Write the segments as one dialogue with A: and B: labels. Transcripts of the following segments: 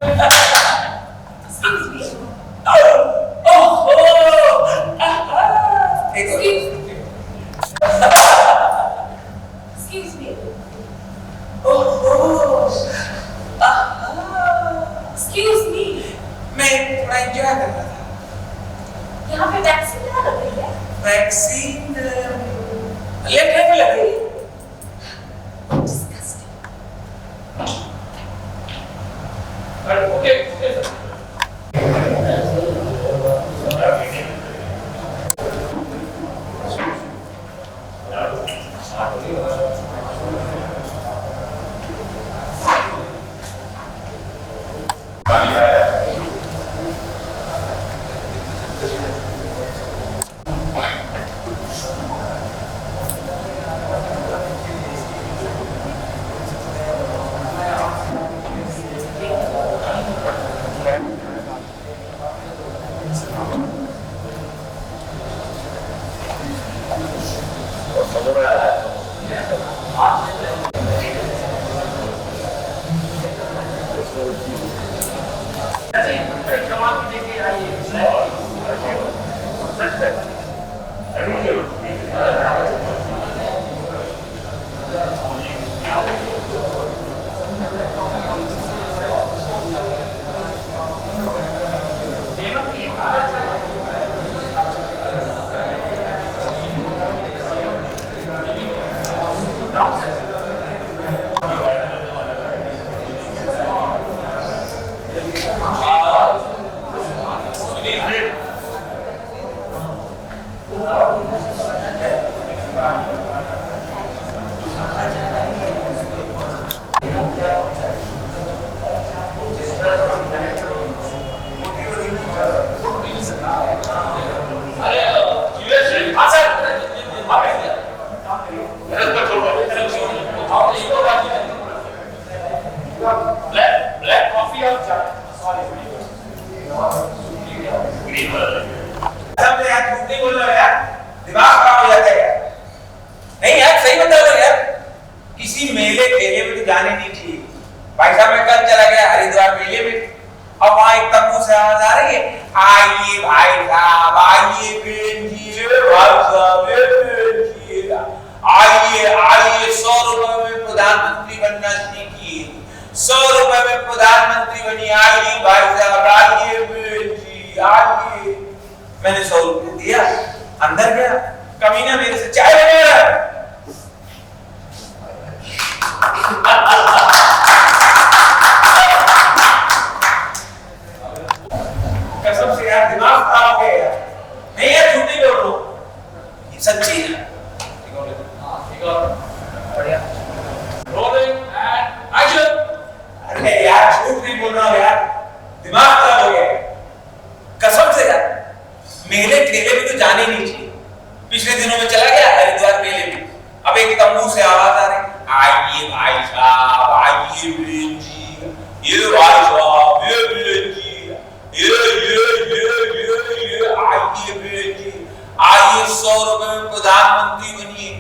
A: Excuse me.
B: Excuse
A: Excuse me. Excuse me.
B: मैं थोड़ा enjoy कर रहा था।
A: यहाँ पे वैक्सीन कहाँ लग रही है?
B: वैक्सीन लेटर में लग रही है।
A: Disgusting.
B: Okay, sir. Black coffee or chai? Sorry. Green वाला। सब यार झूठ नहीं बोल रहा यार, दिमाग खराब हो जाता है यार। नहीं यार सही बता रहा यार, किसी मेले ठेले में तो जाने नहीं चाहिए। भाई साहब मैं कल चला गया हरिद्वार मेले में, अब वहाँ एक तंबू से आवाज आ रही है, आइए भाई साहब, आइए बहन जी, भाई साहब, बहन जी, आइए आइए 100 रुपए में प्रधानमंत्री बनना सीखिए, 100 रुपए में प्रधानमंत्री बनिए, आइए भाई साहब, आइए बहन जी, आइए। मैंने 100 रुपए दिया, अंदर गया, कमीना मेरे से चाय बना रहा है। कसम से यार दिमाग खराब हो गया यार। नहीं यार झूठ नहीं बोल रहा हूँ, ये सच्ची है। बढ़िया। Rolling and action. अरे यार झूठ नहीं बोल रहा हूँ यार, दिमाग खराब हो गया कसम से यार। मेले ठेले में तो जाने नहीं चाहिए। पिछले दिनों में चला गया हरिद्वार मेले में, अब एक तंबू से आवाज आ रही, आइए भाई साहब, आइए बहन जी, ये भाई साहब, ये बहन जी, ये आइए बहन जी, आइए 100 रुपए में प्रधानमंत्री बनिए,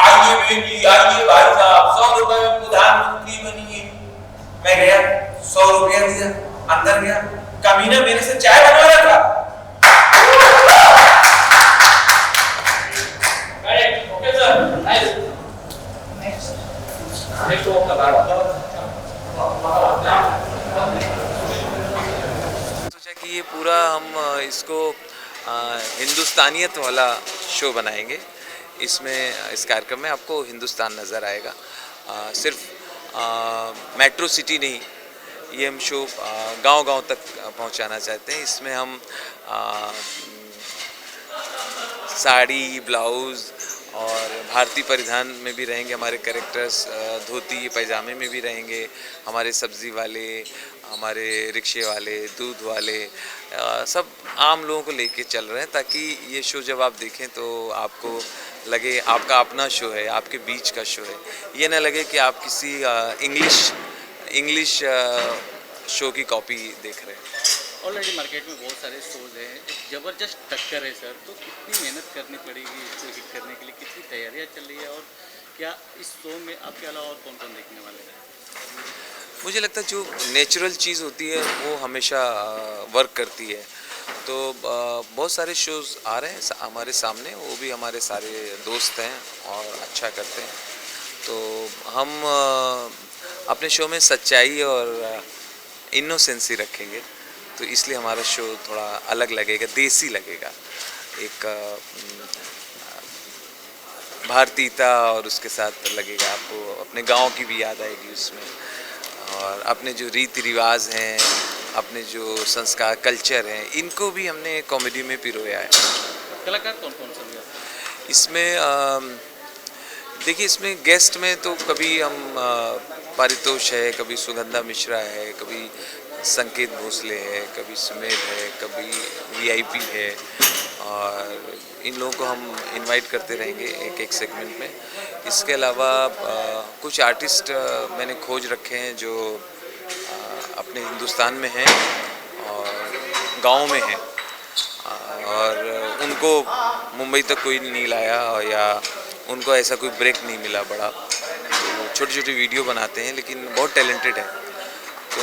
B: आइए बहन जी, आइए भाई साहब, 100 रुपए में प्रधानमंत्री बनिए। मैं गया, 100 रुपया दिया, अंदर गया, कमीना मेरे से चाय बनवा रहा था। Okay sir, nice. Next of the
C: सोचा कि ये पूरा हम इसको हिंदुस्तानियत वाला शो बनाएंगे। इसमें इस कार्यक्रम में आपको हिंदुस्तान नज़र आएगा। सिर्फ मेट्रो सिटी नहीं, ये हम शो गांव-गांव तक पहुंचाना चाहते हैं। इसमें हम साड़ी, ब्लाउज़ और भारतीय परिधान में भी रहेंगे हमारे कैरेक्टर्स, धोती पैजामे में भी रहेंगे, हमारे सब्ज़ी वाले, हमारे रिक्शे वाले, दूध वाले, सब आम लोगों को लेके चल रहे हैं, ताकि ये शो जब आप देखें तो आपको लगे आपका अपना शो है, आपके बीच का शो है। ये ना लगे कि आप किसी इंग्लिश शो की कॉपी देख रहे हैं।
D: ऑलरेडी मार्केट में बहुत सारे शोज हैं, एक ज़बरदस्त टक्कर है सर, तो कितनी मेहनत करनी पड़ेगी इसको हिट करने के लिए, कितनी तैयारियां चल रही है, और क्या इस शो में आपके अलावा और कौन कौन देखने वाले हैं?
C: मुझे लगता है जो नेचुरल चीज़ होती है वो हमेशा वर्क करती है। तो बहुत सारे शोज़ आ रहे हैं हमारे सामने, वो भी हमारे सारे दोस्त हैं और अच्छा करते हैं। तो हम अपने शो में सच्चाई और इनोसेंसी रखेंगे, तो इसलिए हमारा शो थोड़ा अलग लगेगा, देसी लगेगा। एक भारतीयता और उसके साथ लगेगा, आपको अपने गांव की भी याद आएगी उसमें, और अपने जो रीति रिवाज हैं, अपने जो संस्कार कल्चर हैं, इनको भी हमने कॉमेडी में पिरोया है।
D: कलाकार कौन कौन से हैं
C: इसमें देखिए, इसमें गेस्ट में तो कभी हम पारितोष है, कभी सुगंधा मिश्रा है, कभी संकेत भोसले है, कभी सुमेध है, कभी वीआईपी है, और इन लोगों को हम इनवाइट करते रहेंगे एक एक सेगमेंट में। इसके अलावा कुछ आर्टिस्ट मैंने खोज रखे हैं जो अपने हिंदुस्तान में हैं और गांव में हैं, और उनको मुंबई तक कोई नहीं लाया, या उनको ऐसा कोई ब्रेक नहीं मिला बड़ा। तो छोटे छोटे वीडियो बनाते हैं, लेकिन बहुत टैलेंटेड है। तो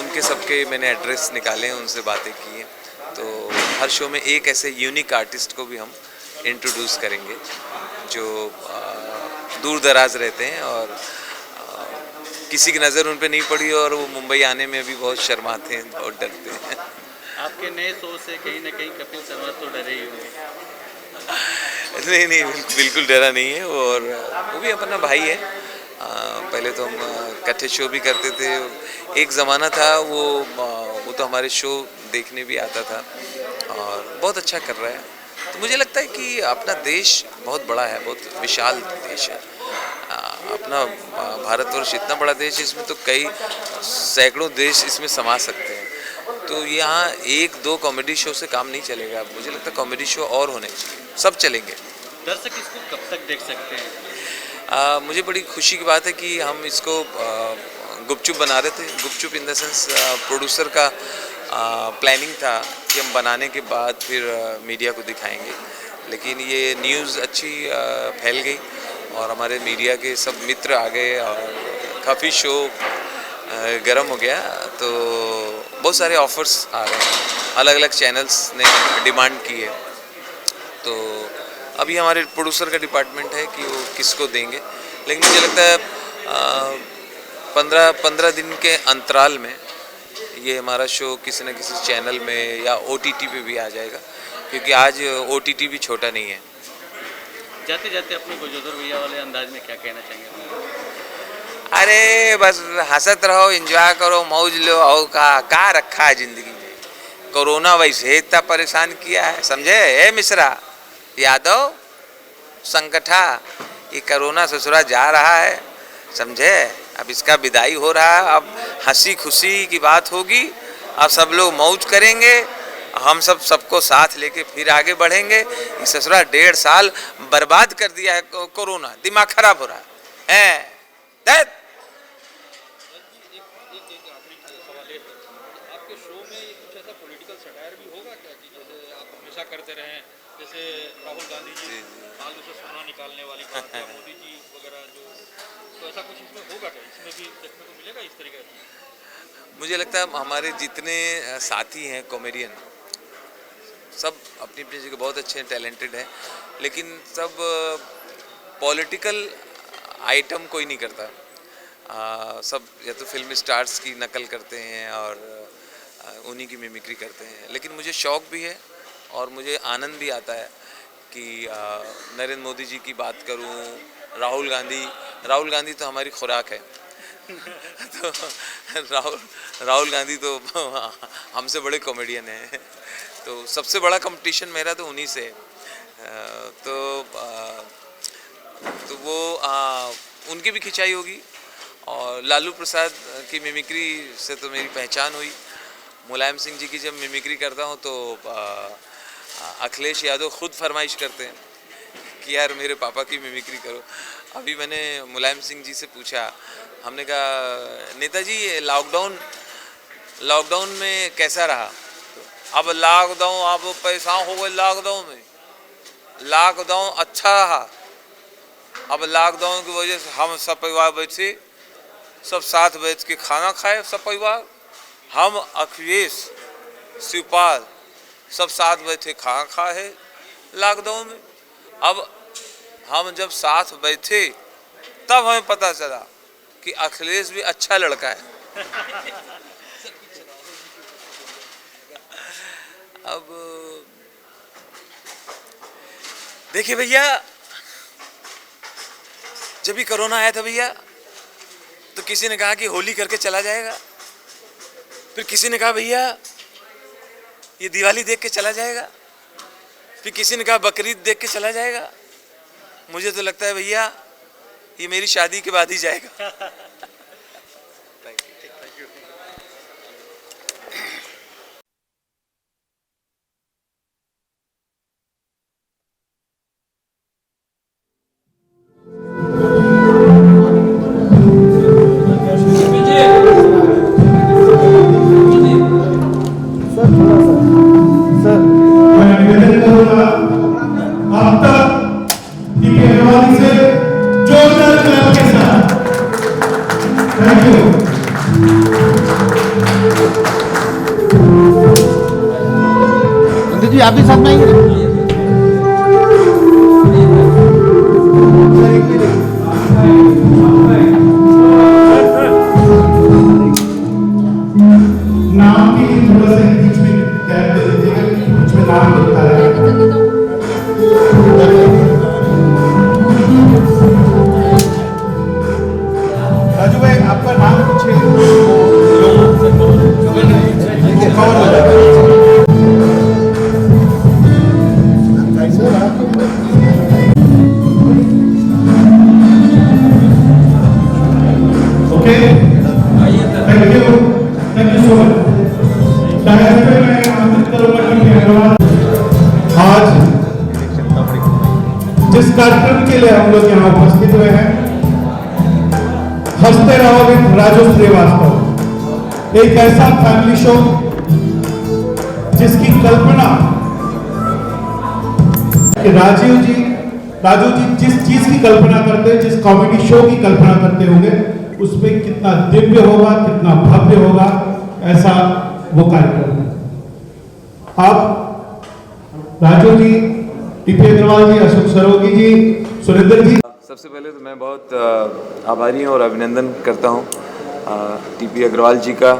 C: उनके सबके मैंने एड्रेस निकाले हैं, उनसे बातें की हैं। तो हर शो में एक ऐसे यूनिक आर्टिस्ट को भी हम इंट्रोड्यूस करेंगे जो दूर दराज रहते हैं, और किसी की नज़र उन पे नहीं पड़ी, और वो मुंबई आने में भी बहुत शर्माते हैं, बहुत डरते हैं।
D: आपके नए शो से कहीं ना कहीं कपिल शर्मा तो डरे ही होंगे।
C: नहीं, बिल्कुल डरा नहीं है, और वो भी अपना भाई है। पहले तो हम इकट्ठे शो भी करते थे। एक ज़माना था वो तो हमारे शो देखने भी आता था, और बहुत अच्छा कर रहा है। तो मुझे लगता है कि अपना देश बहुत बड़ा है, बहुत विशाल देश है। अपना भारतवर्ष इतना बड़ा देश है, इसमें तो कई सैकड़ों देश इसमें समा सकते हैं। तो यहाँ एक दो कॉमेडी शो से काम नहीं चलेगा। मुझे लगता है कॉमेडी शो और होने चाहिए, सब चलेंगे।
D: दर्शक इसको कब तक देख सकते हैं?
C: मुझे बड़ी खुशी की बात है कि हम इसको गुपचुप बना रहे थे। गुपचुप इन द सेंस प्रोड्यूसर का प्लानिंग था कि हम बनाने के बाद फिर मीडिया को दिखाएंगे, लेकिन ये न्यूज़ अच्छी फैल गई और हमारे मीडिया के सब मित्र आ गए और काफ़ी शो गर्म हो गया। तो बहुत सारे ऑफर्स आ रहे हैं, अलग अलग चैनल्स ने डिमांड की है। तो अभी हमारे प्रोड्यूसर का डिपार्टमेंट है कि वो किसको देंगे, लेकिन मुझे लगता है 15 दिन के अंतराल में ये हमारा शो किसी न किसी चैनल में या OTT पे भी आ जाएगा, क्योंकि आज OTT भी छोटा नहीं है।
D: जाते जाते अपने गुजोदर भैया वाले अंदाज में क्या कहना चाहेंगे?
C: अरे बस हंसत रहो, एंजॉय करो, मौज लो, और का रखा है ज़िंदगी में। कोरोना वैसे इतना परेशान किया है, समझे? ए मिश्रा, यादव, संकठा, ये कोरोना ससुरा जा रहा है, समझे? अब इसका विदाई हो रहा है, अब हंसी खुशी की बात होगी, अब सब लोग मौज करेंगे, हम सबको साथ लेके फिर आगे बढ़ेंगे। ये ससुरा 1.5 साल बर्बाद कर दिया है कोरोना, दिमाग खराब हो रहा है।
E: आपके शो में कुछ ऐसा पॉलिटिकल सटायर भी होगा क्या, कि जैसे आप हमेशा करते रहे, जैसे राहुल गांधी जी हाल से सोना निकालने वाली बात, या मोदी जी वगैरह, तो ऐसा कुछ इसमें होगा क्या? इसमें भी देखने को मिलेगा इस तरीके से?
C: मुझे लगता है हमारे जितने साथी हैं कॉमेडियन, सब अपनी अपनी जगह बहुत अच्छे हैं, टैलेंटेड हैं, लेकिन सब पॉलिटिकल आइटम कोई नहीं करता। सब या तो फिल्म स्टार्स की नकल करते हैं और उन्हीं की मिमिक्री करते हैं। लेकिन मुझे शौक़ भी है और मुझे आनंद भी आता है कि नरेंद्र मोदी जी की बात करूं, राहुल गांधी तो हमारी खुराक है। तो राहुल गांधी तो हमसे बड़े कॉमेडियन हैं। तो सबसे बड़ा कंपटीशन मेरा तो उन्हीं से है। तो वो उनकी भी खिंचाई होगी, और लालू प्रसाद की मिमिक्री से तो मेरी पहचान हुई। मुलायम सिंह जी की जब मिमिक्री करता हूँ तो अखिलेश यादव खुद फरमाइश करते हैं कि यार मेरे पापा की मिमिक्री करो। अभी मैंने मुलायम सिंह जी से पूछा, हमने कहा नेताजी ये लॉकडाउन में कैसा रहा? अब लॉकडाउन, अब पैसा हो गए लॉकडाउन में, लॉकडाउन अच्छा रहा। अब लॉकडाउन की वजह से हम सब परिवार बैठे सब साथ बैठ के खाना खाए सब परिवार। हम अखिलेश शिवपाल सब साथ बैठे खाना खाए लॉकडाउन में। अब हम जब साथ बैठे तब हमें पता चला कि अखिलेश भी अच्छा लड़का है। अब देखिए भैया, जब भी कोरोना आया था भैया तो किसी ने कहा कि होली करके चला जाएगा, फिर किसी ने कहा भैया ये दिवाली देख के चला जाएगा, फिर किसी ने कहा बकरीद देख के चला जाएगा। मुझे तो लगता है भैया ये मेरी शादी के बाद ही जाएगा।
F: जी आप भी साथ में आएंगे।
G: नाम की थोड़ा सा बीच में गैप दे दीजिएगा, बीच में नाम लिखा है। राजू भाई आपका नाम पीछे कवर हो जाएगा। आज जिस कार्यक्रम के लिए हम लोग यहाँ उपस्थित हुए हैं, हंसते रहोगे राजू श्रीवास्तव, एक ऐसा फैमिली शो जिसकी कल्पना कि राजू जी जिस चीज की कल्पना करते हैं, जिस कॉमेडी शो की कल्पना करते होंगे, उसमें कितना दिव्य होगा, कितना भव्य होगा, ऐसा वो कार्यक्रम है। आप राजू जी, टीपी अग्रवाल जी, अशोक सरोगी जी, सुरेंद्र जी।
C: सबसे पहले तो मैं बहुत आभारी हूँ और अभिनंदन करता हूँ टीपी अग्रवाल जी का,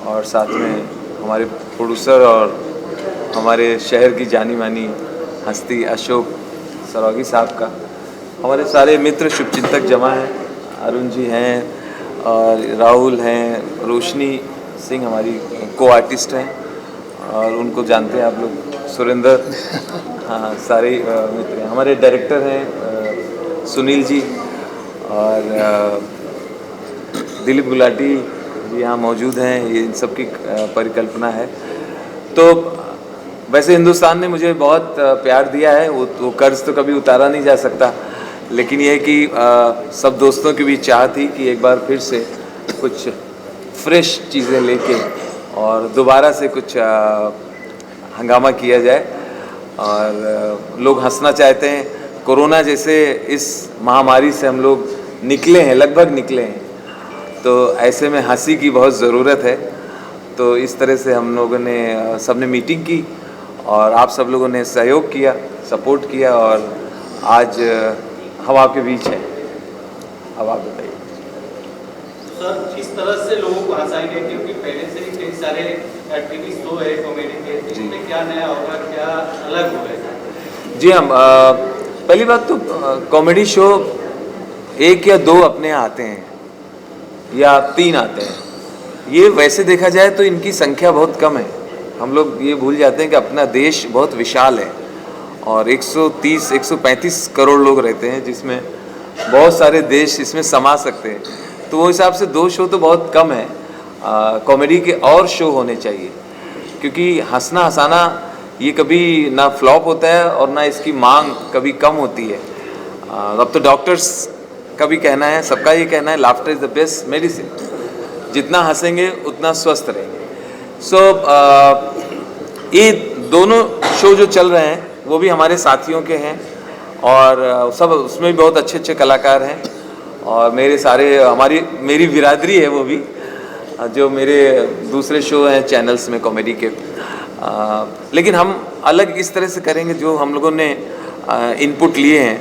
C: और साथ में हमारे प्रोड्यूसर और हमारे शहर की जानी मानी हस्ती अशोक सरोगी साहब का। हमारे सारे मित्र शुभचिंतक जमा हैं, अरुण जी हैं और राहुल हैं, रोशनी सिंह हमारी को आर्टिस्ट हैं और उनको जानते हैं आप लोग, सुरेंद्र, हाँ सारे मित्र हैं। हमारे डायरेक्टर हैं सुनील जी और दिलीप गुलाटी जी यहाँ मौजूद हैं। ये इन सब की परिकल्पना है। तो वैसे हिंदुस्तान ने मुझे बहुत प्यार दिया है, वो कर्ज तो कभी उतारा नहीं जा सकता, लेकिन ये कि सब दोस्तों की भी चाह थी कि एक बार फिर से कुछ फ्रेश चीज़ें लेके और दोबारा से कुछ हंगामा किया जाए। और लोग हंसना चाहते हैं। कोरोना जैसे इस महामारी से हम लोग निकले हैं, लगभग निकले हैं, तो ऐसे में हंसी की बहुत ज़रूरत है। तो इस तरह से हम लोगों ने सबने मीटिंग की और आप सब लोगों ने सहयोग किया, सपोर्ट किया और आज हम आपके बीच हैं। अब आप बताइए
D: सर, किस तरह से लोगों को हंसाएंगे, क्योंकि पहले से ही कई सारे टीवी शो है कॉमेडी के, इसमें क्या नया होगा, क्या अलग होगा?
C: जी हम पहली बात तो कॉमेडी शो 1 या 2 अपने यहाँ आते हैं या 3 आते हैं। ये वैसे देखा जाए तो इनकी संख्या बहुत कम है। हम लोग ये भूल जाते हैं कि अपना देश बहुत विशाल है और 130-135 करोड़ लोग रहते हैं, जिसमें बहुत सारे देश इसमें समा सकते हैं। तो वो हिसाब से 2 शो तो बहुत कम है। कॉमेडी के और शो होने चाहिए, क्योंकि हंसना हंसाना ये कभी ना फ्लॉप होता है और ना इसकी मांग कभी कम होती है। अब तो डॉक्टर्स का भी कहना है, सबका ये कहना है, laughter is the best medicine. जितना हंसेंगे उतना स्वस्थ रहेंगे। सो ये दोनों शो जो चल रहे हैं वो भी हमारे साथियों के हैं और सब उसमें भी बहुत अच्छे अच्छे कलाकार हैं और मेरी बिरादरी है वो भी, जो मेरे दूसरे शो हैं चैनल्स में कॉमेडी के। लेकिन हम अलग इस तरह से करेंगे, जो हम लोगों ने इनपुट लिए हैं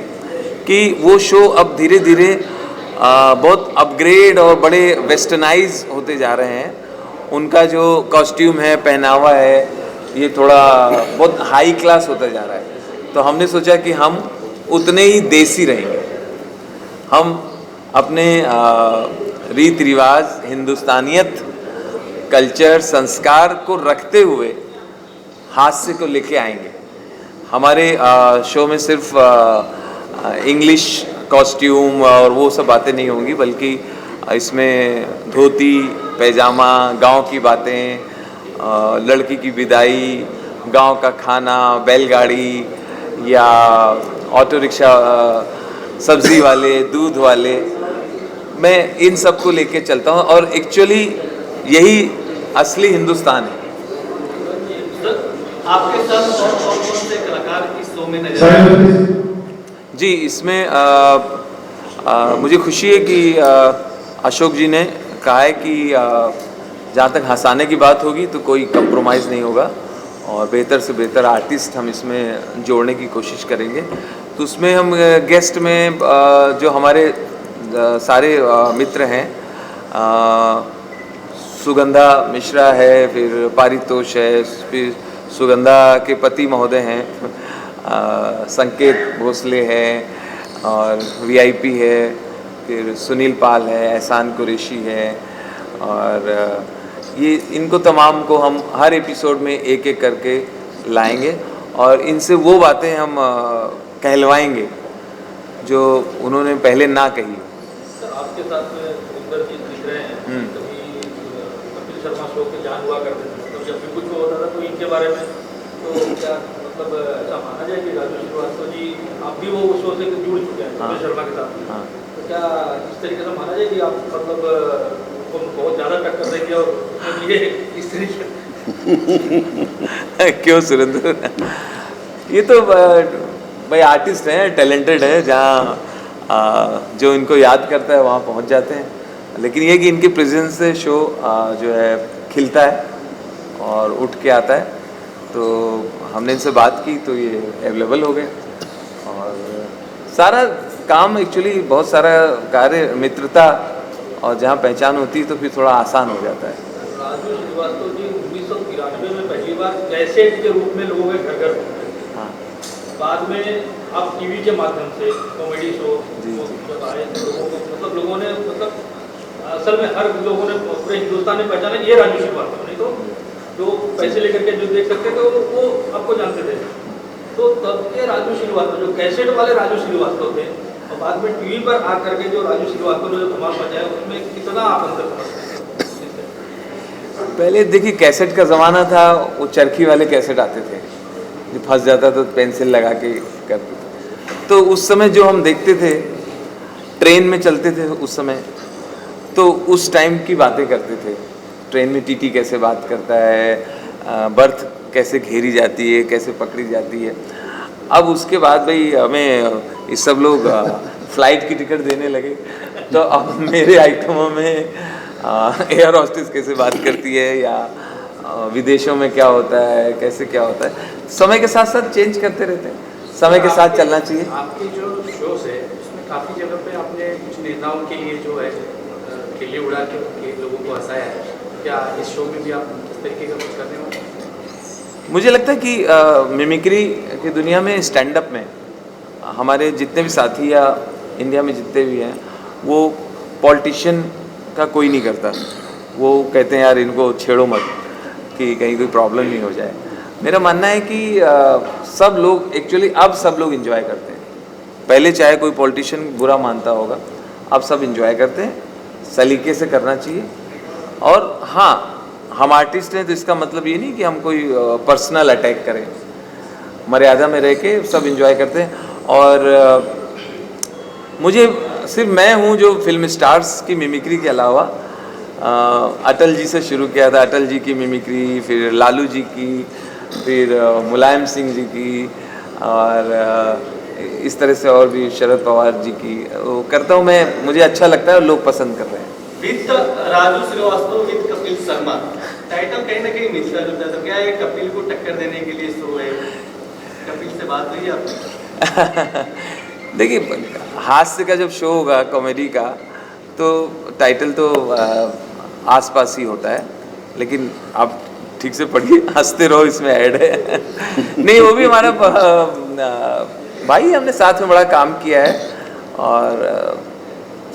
C: कि वो शो अब धीरे धीरे बहुत अपग्रेड और बड़े वेस्टर्नाइज होते जा रहे हैं। उनका जो कॉस्ट्यूम है, पहनावा है, ये थोड़ा बहुत हाई क्लास होता जा रहा है। तो हमने सोचा कि हम उतने ही देसी रहेंगे, हम अपने रीति रिवाज, हिंदुस्तानियत, कल्चर, संस्कार को रखते हुए हास्य को लेके आएंगे। हमारे शो में सिर्फ इंग्लिश कॉस्ट्यूम और वो सब बातें नहीं होंगी, बल्कि इसमें धोती पैजामा, गांव की बातें, लड़की की विदाई, गांव का खाना, बैलगाड़ी या ऑटो रिक्शा, सब्जी वाले, दूध वाले, मैं इन सब को लेके चलता हूँ। और एक्चुअली यही असली हिंदुस्तान है।
D: आपके साथ और कौन से कलाकार इस शो में नजर आए?
C: जी, इसमें मुझे खुशी है कि अशोक जी ने कहा है कि जहाँ तक हंसाने की बात होगी तो कोई कंप्रोमाइज़ नहीं होगा और बेहतर से बेहतर आर्टिस्ट हम इसमें जोड़ने की कोशिश करेंगे। तो उसमें हम गेस्ट में जो हमारे सारे मित्र हैं, सुगंधा मिश्रा है, फिर पारितोष है, फिर सुगंधा के पति महोदय हैं, संकेत भोसले है और वीआईपी है, फिर सुनील पाल है, एहसान कुरैशी है, और ये इनको तमाम को हम हर एपिसोड में एक एक करके लाएंगे और इनसे वो बातें हम कहलवाएंगे जो उन्होंने पहले ना कही।
E: सर, आपके साथ इंद्रजीत दिख रहे हैं, कभी कपिल शर्मा शो के जान हुआ करते थे, तो जब भी कुछ होता था तो इनके बारे में तो क्या मतलब ऐसा माना जाए कि राजू श्रीवास्तव जी आप भी वो शो से जुड़ चुके हैं कपिल शर्मा के साथ, तो क्या इस तरीके से माना जाए कि आप मतलब उनको बहुत ज़्यादा टक्कर देंगे और ये इस तरीके
C: क्यों सुरेंद्र, ये तो भाई आर्टिस्ट हैं, टैलेंटेड है, जहाँ जो इनको याद करता है वहाँ पहुँच जाते हैं। लेकिन ये कि इनके प्रेजेंस से शो जो है खिलता है और उठ के आता है। तो हमने इनसे बात की तो ये अवेलेबल हो गए और सारा काम एक्चुअली बहुत सारा कार्य मित्रता और जहाँ पहचान होती है तो फिर थोड़ा आसान हो जाता है।
E: राजू श्रीवास्तव जी 1993 में पहली बार कैसेट के रूप में लोगों के घर घर पहुंचे,
C: हाँ,
E: बाद में आप टीवी के माध्यम से कॉमेडी शो जब आए थे लोगों ने असल में हर लोगों ने पूरे हिंदुस्तान में पहचाना ये राजू श्रीवास्तव, नहीं तो जो पैसे लेकर के जो देख सकते थे वो आपको जानते थे। तो तब के राजू श्रीवास्तव जो कैसेट वाले राजू श्रीवास्तव थे और बाद में टीवी पर आकर के जो राजू श्रीवास्तव ने जो धमाल मचाया उसमें कितना आप अंतर समझते हैं?
C: पहले देखिए कैसेट का ज़माना था, वो चरखी वाले कैसेट आते थे, जो फंस जाता तो पेंसिल लगा के करते थे। तो उस समय जो हम देखते थे, ट्रेन में चलते थे उस समय, तो उस टाइम की बातें करते थे। ट्रेन में टीटी कैसे बात करता है, बर्थ कैसे घेरी जाती है, कैसे पकड़ी जाती है। अब उसके बाद भाई हमें ये सब लोग फ्लाइट की टिकट देने लगे, तो अब मेरे आइटमों में एयर होस्टेस कैसे बात करती है या विदेशों में क्या होता है, कैसे क्या होता है, समय के साथ साथ चेंज करते रहते हैं, समय के साथ चलना चाहिए।
H: आपके जो शोज है उसमें काफ़ी जगह पे आपने कुछ नेताओं के लिए जो है खिल्ली उड़ा के लोगों को हंसाया है, क्या इस शो में भी आप इस तरीके का कुछ करने वाले?
C: मुझे लगता है कि मिमिक्री की दुनिया में, स्टैंड अप में हमारे जितने भी साथी या इंडिया में जितने भी हैं, वो पॉलिटिशियन का कोई नहीं करता। वो कहते हैं यार इनको छेड़ो मत कि कहीं कोई प्रॉब्लम नहीं हो जाए। मेरा मानना है कि सब लोग एक्चुअली अब सब लोग एंजॉय करते हैं। पहले चाहे कोई पॉलिटिशियन बुरा मानता होगा, अब सब एंजॉय करते हैं, सलीके से करना चाहिए। और हाँ, हम आर्टिस्ट हैं तो इसका मतलब ये नहीं कि हम कोई पर्सनल अटैक करें, मर्यादा में रह के सब एंजॉय करते हैं। और मुझे सिर्फ मैं हूँ जो फिल्म स्टार्स की मिमिक्री के अलावा अटल जी से शुरू किया था, अटल जी की मिमिक्री, फिर लालू जी की, फिर मुलायम सिंह जी की, और इस तरह से और भी शरद पवार जी की वो करता हूँ मैं, मुझे अच्छा लगता है और लोग पसंद कर रहे हैं।
D: With Raju Srivastava with Kapil Sharma, title कहीं ना कहीं मिलता जुलता, तो क्या है कपिल को टक्कर देने के लिए शो है? कपिल से बात हुई आपकी?
C: देखिए, हास्य का जब शो होगा कॉमेडी का तो टाइटल तो आसपास ही होता है, लेकिन आप ठीक से पढ़िए, हंसते रहो इसमें ऐड है। नहीं, वो भी हमारा भाई, हमने साथ में बड़ा काम किया है और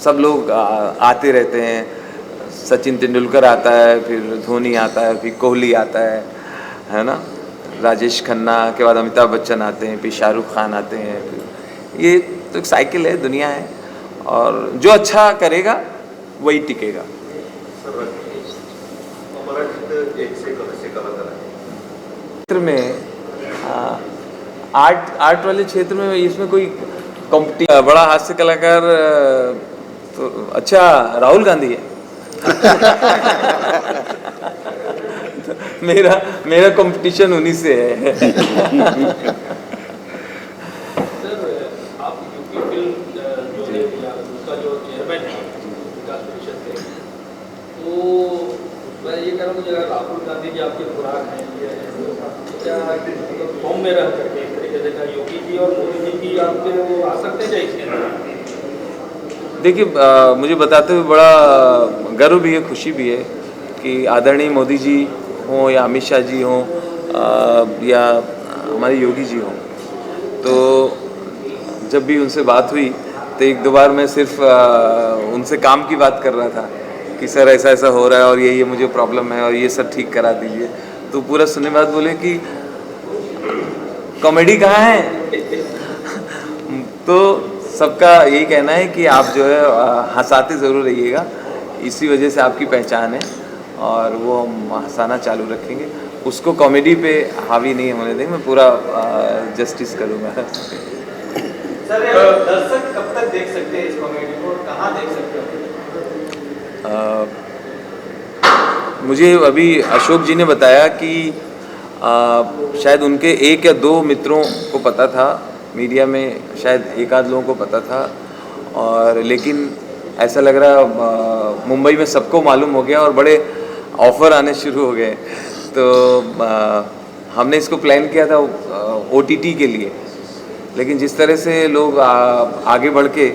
C: सब लोग आते रहते हैं। सचिन तेंदुलकर आता है, फिर धोनी आता है, फिर कोहली आता है ना, राजेश खन्ना के बाद अमिताभ बच्चन आते हैं, फिर शाहरुख खान आते हैं। फिर ये तो एक साइकिल है, दुनिया है, और जो अच्छा करेगा वही टिकेगा। क्षेत्र में आर्ट वाले क्षेत्र में इसमें कोई कॉम्पिटिशन, बड़ा हास्य कलाकार तो अच्छा राहुल गांधी है। मेरा कंपटीशन उन्हीं से है।
E: सर, आप यूपी फिल्म जो है या उसका जो चेयरमैन है विकास परिषद के, तो मैं ये कह रहा हूँ जगह राहुल गांधी जी आपके खुराक हैं, ये क्या मतलब फॉर्म में रह करके इस तरीके से का योगी जी और मोदी जी की आपके वो आ सकते हैं इसके अंदर?
C: देखिए, मुझे बताते हुए बड़ा गर्व भी है, खुशी भी है कि आदरणीय मोदी जी हों या अमित शाह जी हों या हमारे योगी जी हों, तो जब भी उनसे बात हुई तो एक दो बार मैं सिर्फ उनसे काम की बात कर रहा था कि सर ऐसा ऐसा हो रहा है और ये मुझे प्रॉब्लम है और ये सब ठीक करा दीजिए। तो पूरा सुनने बाद बोले कि कॉमेडी कहाँ है? तो सबका यही कहना है कि आप जो है हंसाते ज़रूर रहिएगा, इसी वजह से आपकी पहचान है और वो हम हंसाना चालू रखेंगे, उसको कॉमेडी पे हावी नहीं होने देंगे। मैं पूरा जस्टिस करूँगा।
D: सर, दर्शक कब तक देख सकते हैं इस कॉमेडी को, कहाँ देख सकते हैं?
C: मुझे अभी अशोक जी ने बताया कि शायद उनके एक या दो मित्रों को पता था, मीडिया में शायद एक आध लोगों को पता था, और लेकिन ऐसा लग रहा मुंबई में सबको मालूम हो गया और बड़े ऑफ़र आने शुरू हो गए। तो हमने इसको प्लान किया था OTT के लिए, लेकिन जिस तरह से लोग आगे बढ़ के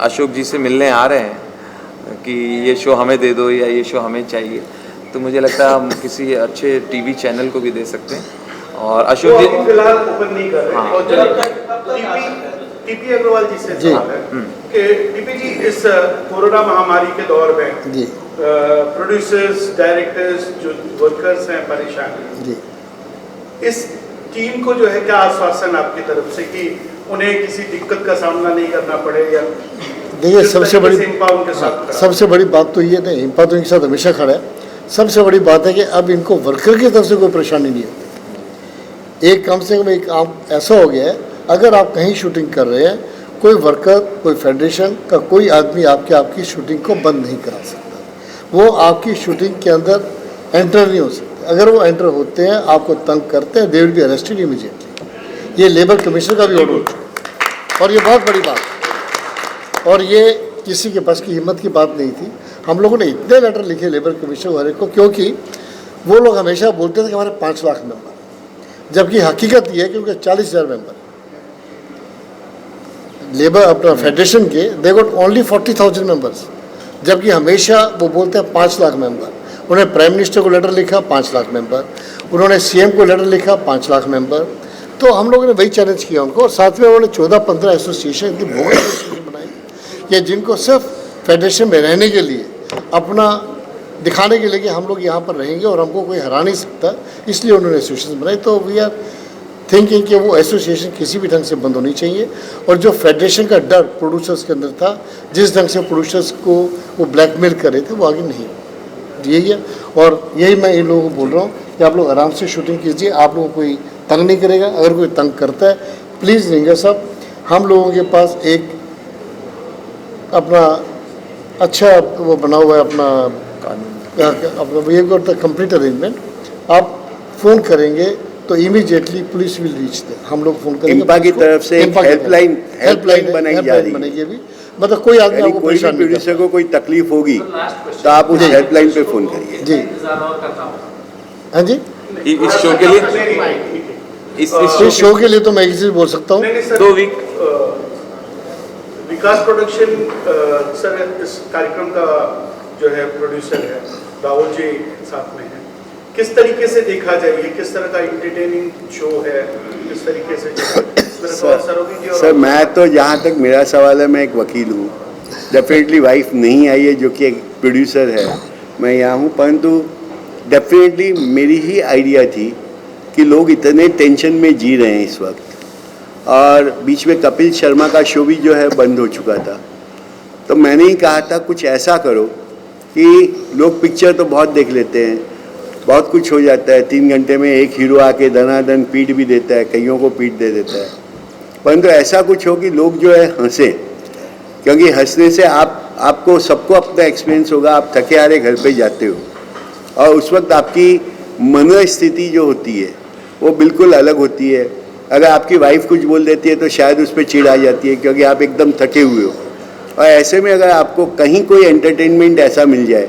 C: अशोक जी से मिलने आ रहे हैं कि ये शो हमें दे दो या ये शो हमें चाहिए, तो मुझे लगता है हम किसी अच्छे टीवी चैनल को भी दे सकते हैं। और अशोक जी
I: फिलहाल ओपन नहीं कर रहे हैं। और टीपी अग्रवाल जी से सवाल है कि टीपी जी, इस कोरोना महामारी के दौर में जी प्रोड्यूसर्स, डायरेक्टर्स, जो वर्कर्स हैं परेशान हैं जी, इस टीम को जो है क्या आश्वासन आपकी तरफ से कि उन्हें किसी दिक्कत का सामना नहीं करना पड़े? या
F: देखिए, सबसे बड़ी बात तो ये नहीं, इम्पा तो इनके साथ हमेशा खड़ा है। सबसे बड़ी बात है कि अब इनको वर्कर की तरफ से कोई परेशानी नहीं होती। एक कम से कम एक आप ऐसा हो गया है, अगर आप कहीं शूटिंग कर रहे हैं, कोई वर्कर, कोई फेडरेशन का कोई आदमी आपकी शूटिंग को बंद नहीं करा सकता। वो आपकी शूटिंग के अंदर एंटर नहीं हो सकते। अगर वो एंटर होते हैं, आपको तंग करते हैं, they will be arrested immediately. ये लेबर कमीशनर का भी ऑर्डर होता है और ये बहुत बड़ी बात है, और ये किसी के पास की हिम्मत की बात नहीं थी। हम लोगों ने इतने लेटर लिखे लेबर कमीशनर वाले को, क्योंकि वो लोग हमेशा बोलते थे कि हमारे 5 लाख मेंबर, जबकि हकीकत ये है क्योंकि 40,000 मेंबर लेबर अपना फेडरेशन के, दे गॉट ओनली 40,000 मेंबर्स, जबकि हमेशा वो बोलते हैं 5 लाख मेंबर। उन्होंने प्राइम मिनिस्टर को लेटर लिखा 5 लाख मेंबर, उन्होंने CM को लेटर लिखा 5 लाख मेंबर। तो हम लोगों ने वही चैलेंज किया उनको, और साथ में उन्होंने 14-15 एसोसिएशन, इतनी बोगस एसोसिएशन बनाई कि जिनको सिर्फ फेडरेशन में रहने के लिए, अपना दिखाने के लिए कि हम लोग यहाँ पर रहेंगे और हमको कोई हरा नहीं सकता, इसलिए उन्होंने एसोसिएशन बनाई। तो वी आर थिंकिंग कि वो एसोसिएशन किसी भी ढंग से बंद होनी चाहिए, और जो फेडरेशन का डर प्रोड्यूसर्स के अंदर था, जिस ढंग से प्रोड्यूसर्स को वो ब्लैकमेल कर रहे थे, वो आगे नहीं, यही है। और यही मैं इन लोगों को बोल रहा हूँ कि आप लोग आराम से शूटिंग कीजिए, आप लोगों को कोई तंग नहीं करेगा। अगर कोई तंग करता है, प्लीज़ रिंगर साहब, हम लोगों के पास एक अपना अच्छा वो बना हुआ है, अपना ये करता कंप्लीट अरेंजमेंट। आप फ़ोन करेंगे तो इमीडिएटली पुलिस विल रीच दे, हम लोग फोन करेंगे।
J: इंपा की तरफ से
F: इंपा की तरफ-
J: हेल्पलाइन बनाई जा रही है।
F: बनेगी अभी, मतलब कोई आदमी
J: यानी
F: आपको
J: कोई भी
F: परेशान नहीं
J: प्रोड्यूसर को कोई तकलीफ होगी
H: लास्ट क्वेश्चन,
J: तो आप उस हेल्पलाइन पे फोन करिए।
F: कर- जी
H: इंतजार और करना होगा।
F: हाँ जी,
C: इस शो के लिए इस
F: इस शो के लिए तो मैं एक चीज बोल सकता हूँ,
I: नहीं नहीं सर,
C: 2 वीक
I: विकास प्रोडक्शन सर इस कार्यक्रम का जो है प्रोड्यूसर है, राहुल जी साथ में है। किस तरीके से देखा जाए, ये किस तरह का एंटरटेनिंग शो है, किस तरीके से मेरा सवाल सरोगी जी और
J: सर मैं तो जहाँ तक मेरा सवाल है, मैं एक वकील हूँ, डेफिनेटली वाइफ नहीं आई है जो कि एक प्रोड्यूसर है, मैं यहाँ हूँ, परंतु डेफिनेटली मेरी ही आइडिया थी कि लोग इतने टेंशन में जी रहे हैं इस वक्त, और बीच में कपिल शर्मा का शो भी जो है बंद हो चुका था, तो मैंने ही कहा था कुछ ऐसा करो कि लोग पिक्चर तो बहुत देख लेते हैं, बहुत कुछ हो जाता है, 3 घंटे में एक हीरो आके दनादन पीट भी देता है, कईयों को पीट दे देता है, परंतु ऐसा कुछ हो कि लोग जो है हंसे, क्योंकि हंसने से आपको सबको अपना एक्सपीरियंस होगा, आप थके हारे घर पे जाते हो और उस वक्त आपकी मनोस्थिति जो होती है वो बिल्कुल अलग होती है। अगर आपकी वाइफ कुछ बोल देती है तो शायद उस पर चिढ़ आ जाती है, क्योंकि आप एकदम थके हुए हो, और ऐसे में अगर आपको कहीं कोई एंटरटेनमेंट ऐसा मिल जाए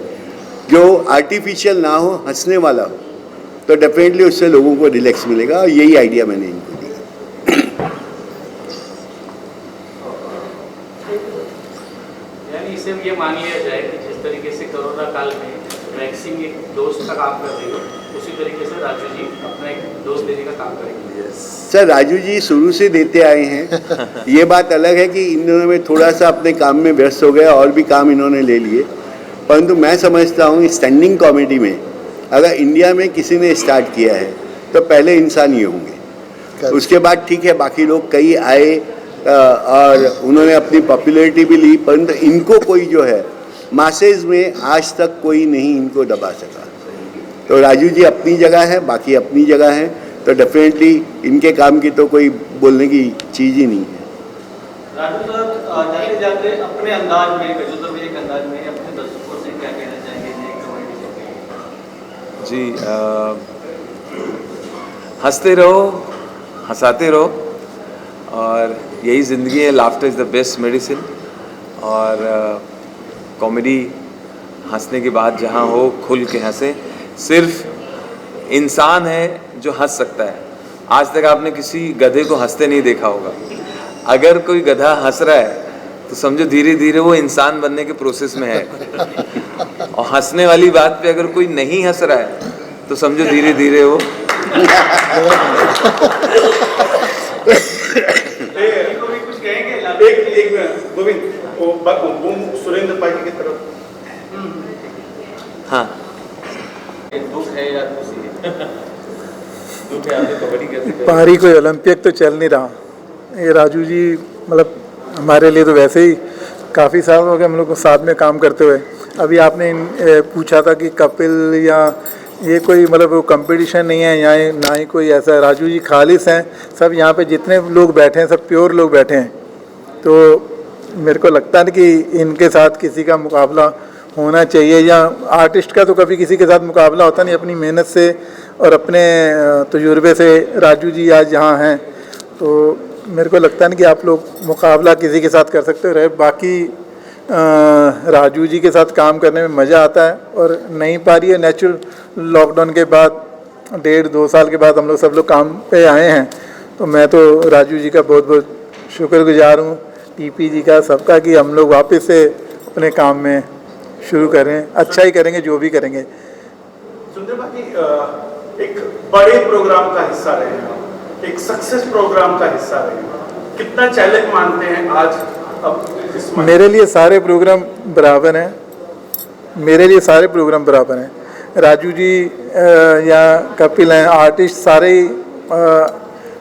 J: जो आर्टिफिशियल ना हो, हंसने वाला हो, तो डेफिनेटली उससे लोगों को रिलैक्स मिलेगा, और यही आइडिया मैंने इनको दिया।
H: यानी इसे ये मान लिया जाए कि जिस तरीके से कोरोना काल में वैक्सीन एक दोस्त का काम कर रही हो, उसी तरीके से राजू जी अपना एक डोज देने का काम करेंगे।
J: सर राजू जी शुरू से देते आए हैं, ये बात अलग है कि इन दिनों में थोड़ा सा अपने काम में व्यस्त हो गए और भी काम इन्होंने ले लिए, परंतु मैं समझता हूँ स्टैंडिंग कॉमेडी में अगर इंडिया में किसी ने स्टार्ट किया है तो पहले इंसान ये होंगे, उसके बाद ठीक है बाकी लोग कई आए और उन्होंने अपनी पॉपुलैरिटी भी ली, परंतु इनको कोई जो है मासेज में आज तक कोई नहीं इनको दबा सका। तो राजू जी अपनी जगह है, बाकी अपनी जगह है, तो डेफिनेटली इनके काम की तो कोई बोलने की चीज़ ही नहीं है।
D: राजू सर जाते जाते अपने अंदाज में, गजोदर भैया के अंदाज में अपने दर्शकों से क्या कहना चाहेंगे नए कॉमेडी शो के लिए?
C: जी हंसते रहो, हंसाते रहो, और यही ज़िंदगी है, laughter is the best medicine. और कॉमेडी हंसने की बात जहाँ हो खुल के हंसें, सिर्फ इंसान है जो हंस सकता है। आज तक आपने किसी गधे को हंसते नहीं देखा होगा। अगर कोई गधा हंस रहा है तो समझो धीरे धीरे वो इंसान बनने के प्रोसेस में है, और हंसने वाली बात पे अगर कोई नहीं हंस रहा है तो समझो धीरे धीरे वो
D: कुछ कहेंगे?
I: एक गोविंद वो सुरेंद्र पार्टी की तरफ।
C: हाँ
D: दुख है या खुशी है?
C: दुख है, आपने कबड्डी कैसे
K: पारी कोई ओलंपिक तो चल नहीं रहा। ये राजू जी मतलब हमारे लिए तो वैसे ही काफ़ी साल हो गए हम लोग को साथ में काम करते हुए। अभी आपने पूछा था कि कपिल या ये कोई मतलब वो कंपटीशन नहीं है यहाँ, ना ही कोई ऐसा। राजू जी खालिस हैं, सब यहाँ पे जितने लोग बैठे हैं सब प्योर लोग बैठे हैं। तो मेरे को लगता है कि इनके साथ किसी का मुकाबला होना चाहिए, या आर्टिस्ट का तो कभी किसी के साथ मुकाबला होता नहीं, अपनी मेहनत से और अपने तजुर्बे से राजू जी आज यहाँ हैं। तो मेरे को लगता है कि आप लोग मुकाबला किसी के साथ कर सकते रहे। बाकी राजू जी के साथ काम करने में मज़ा आता है, और नहीं पा रही है नेचुरल लॉकडाउन के बाद 1.5-2 साल के बाद हम लोग सब लोग काम पे आए हैं। तो मैं तो राजू जी का बहुत बहुत शुक्रगुजार हूँ, टीपी जी का, सबका, कि हम लोग वापस से अपने काम में शुरू करें, अच्छा ही करेंगे जो भी करेंगे।
I: सुंदर भाई एक बड़े प्रोग्राम का हिस्सा रहे हैं, एक सक्सेस प्रोग्राम का हिस्सा रहे हैं, कितना चैलेंज मानते हैं आज? अब
K: मेरे लिए सारे प्रोग्राम बराबर हैं, मेरे लिए सारे प्रोग्राम बराबर हैं। राजू जी या कपिल हैं, आर्टिस्ट सारे ही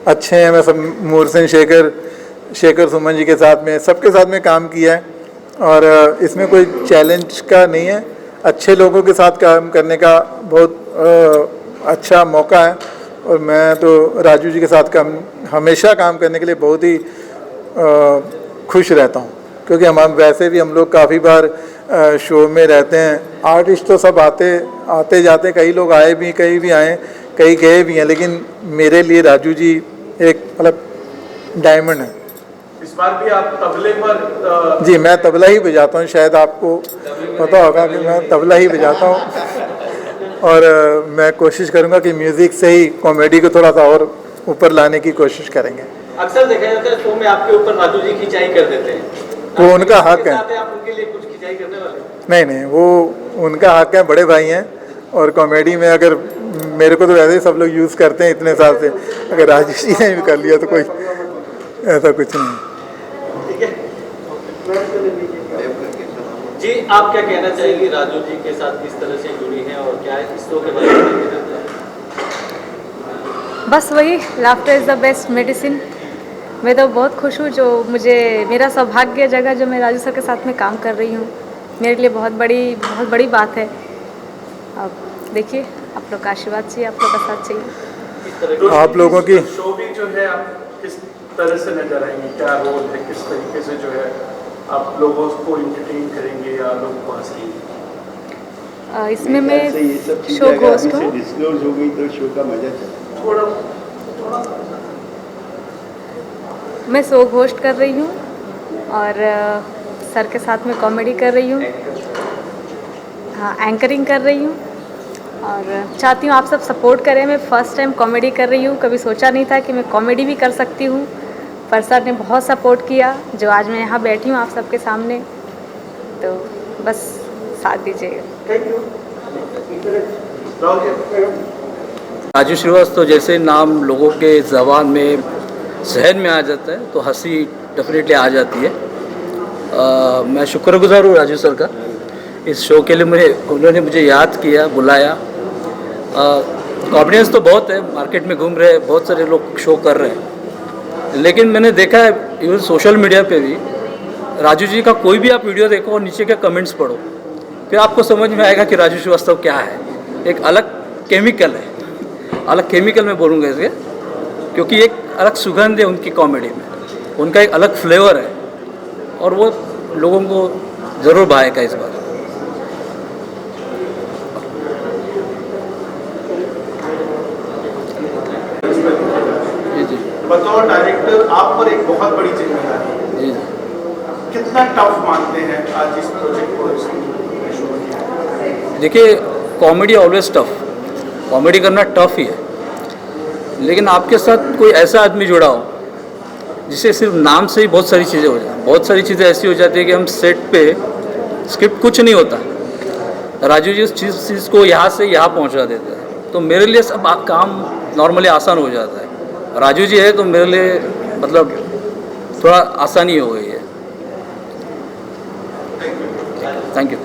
K: अच्छे हैं। मैं सब मोहसिन शेखर सुमन जी के साथ में, सबके साथ में काम किया है, और इसमें कोई चैलेंज का नहीं है। अच्छे लोगों के साथ काम करने का बहुत अच्छा मौका है, और मैं तो राजू जी के साथ हमेशा काम करने के लिए बहुत ही खुश रहता हूँ, क्योंकि हम वैसे भी हम लोग काफ़ी बार शो में रहते हैं। आर्टिस्ट तो सब आते जाते, कई लोग आए भी, कई भी आए, कई गए भी हैं, लेकिन मेरे लिए राजू जी एक मतलब डायमंड है।
I: इस बार भी आप तबले पर
K: जी, मैं तबला ही बजाता हूँ, शायद आपको पता होगा कि मैं तबला ही बजाता हूँ। और मैं कोशिश करूँगा कि म्यूज़िक से ही कॉमेडी को थोड़ा सा और ऊपर लाने की कोशिश करेंगे।
D: अक्सर देखा जाता है शो में आपके ऊपर राजू जी खिंचाई कर देते हैं,
K: वो उनका हक है।
D: आप उनके लिए कुछ खिंचाई करने वाले?
K: नहीं नहीं, वो उनका हक है, बड़े भाई हैं। और कॉमेडी में अगर मेरे को तो वैसे ही सब लोग यूज़ करते हैं इतने साल से, अगर राजू जी ने भी कर लिया तो कोई ऐसा कुछ नहीं।
D: ठीक है जी, आप क्या कहना चाहेंगे राजू जी के साथ किस तरह से जुड़ी हैं और क्या इस शो के बारे में कहना चाहेंगे?
L: बस वही, laughter is the best medicine. मैं तो बहुत खुश हूँ जो मुझे मेरा सौभाग्य जगह जो मैं राजू सर के साथ में काम कर रही हूँ, मेरे लिए बहुत बड़ी बात है। अब देखिए, आप लोग का आशीर्वाद चाहिए, आप लोग का साथ चाहिए।
K: आप लोगों की
I: शो भी जो है आप किस तरह से नजर आएंगे, क्या रोल है, किस तरीके से जो है आप लोगों को इंटरटेन करेंगे या लोगों को हंसाएंगे?
L: इसमें मैं
J: ये सब चीज़ें
L: शो
J: अगर
L: होस्ट
J: अभी से
L: हूँ।
J: डिस्क्लोज हो गई तो शो का मजा चला।
L: मैं शो होस्ट कर रही हूँ और सर के साथ में कॉमेडी कर रही हूँ, हाँ एंकरिंग कर रही हूँ और चाहती हूँ आप सब सपोर्ट करें। मैं फ़र्स्ट टाइम कॉमेडी कर रही हूँ, कभी सोचा नहीं था कि मैं कॉमेडी भी कर सकती हूँ, पर सर ने बहुत सपोर्ट किया जो आज मैं यहाँ बैठी हूँ आप सबके सामने। तो बस साथ दीजिएगा।
H: राजू श्रीवास्तव जैसे नाम लोगों के ज़बान में जहन में आ जाता है तो हंसी डेफिनेटली आ जाती है। मैं शुक्रगुजार हूँ राजू सर का, इस शो के लिए उन्होंने मुझे याद किया, बुलाया। कॉमेडियंस तो बहुत है, मार्केट में घूम रहे हैं, बहुत सारे लोग शो कर रहे हैं, लेकिन मैंने देखा है इवन सोशल मीडिया पे भी राजू जी का कोई भी आप वीडियो देखो और नीचे के कमेंट्स पढ़ो, फिर आपको समझ में आएगा कि राजू श्रीवास्तव क्या है। एक अलग केमिकल है, अलग केमिकल में बोलूँगा इसके, क्योंकि एक अलग सुगंध है उनकी कॉमेडी में, उनका एक अलग फ्लेवर है और वो लोगों को ज़रूर भाएगा इस बार।
I: बतौर डायरेक्टर आप पर एक बहुत बड़ी जिम्मेदारी है, कितना टफ मानते हैं आज इस प्रोजेक्ट को?
H: देखिए, कॉमेडी ऑलवेज टफ, कॉमेडी करना टफ ही है, लेकिन आपके साथ कोई ऐसा आदमी जुड़ा हो जिसे सिर्फ नाम से ही बहुत सारी चीज़ें हो जाए, बहुत सारी चीज़ें ऐसी हो जाती है कि हम सेट पे स्क्रिप्ट कुछ नहीं होता, राजू जी उस चीज़ को यहाँ से यहाँ पहुँचा देते हैं, तो मेरे लिए सब काम नॉर्मली आसान हो जाता है। राजू जी है तो मेरे लिए मतलब थोड़ा आसानी हो गई है। Thank you.